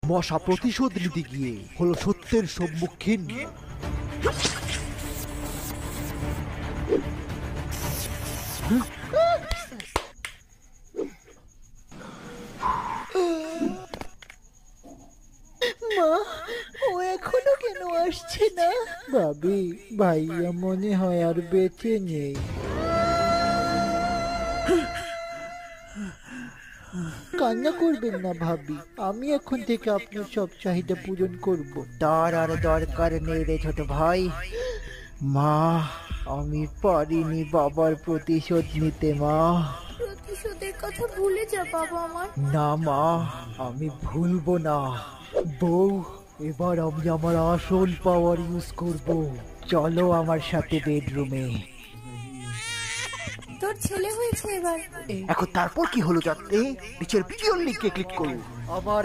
মশা প্রতিশোধ নিতে গিয়ে হলো সত্যের সম্মুখীন। মা, ও এখনো কেন আসছে না? ভাবি, ভাইয়া মনে হয় আর বেঁচে নেই। কান্না করবেন না ভাবি, আমি এখন থেকে আপনার সব চাহিদা পূরণ করব। তার আর দরকার নেই রে ছোট ভাই। মা, আমি পারিনি বাবার প্রতিশোধ নিতে মা। প্রতিশোধের কথা ভুলে যা বাবা আমার। না মা, আমি ভুলবো না। বউ, এবার আমি আমার আসল পাওয়ার ইউজ করব। চলো আমার সাথে বেডরুমে। তোর ছেলে হয়েছে এবার। এখন তারপর কি হলো যাতে নিচের ভিডিও লিংকে ক্লিক করুন। আমার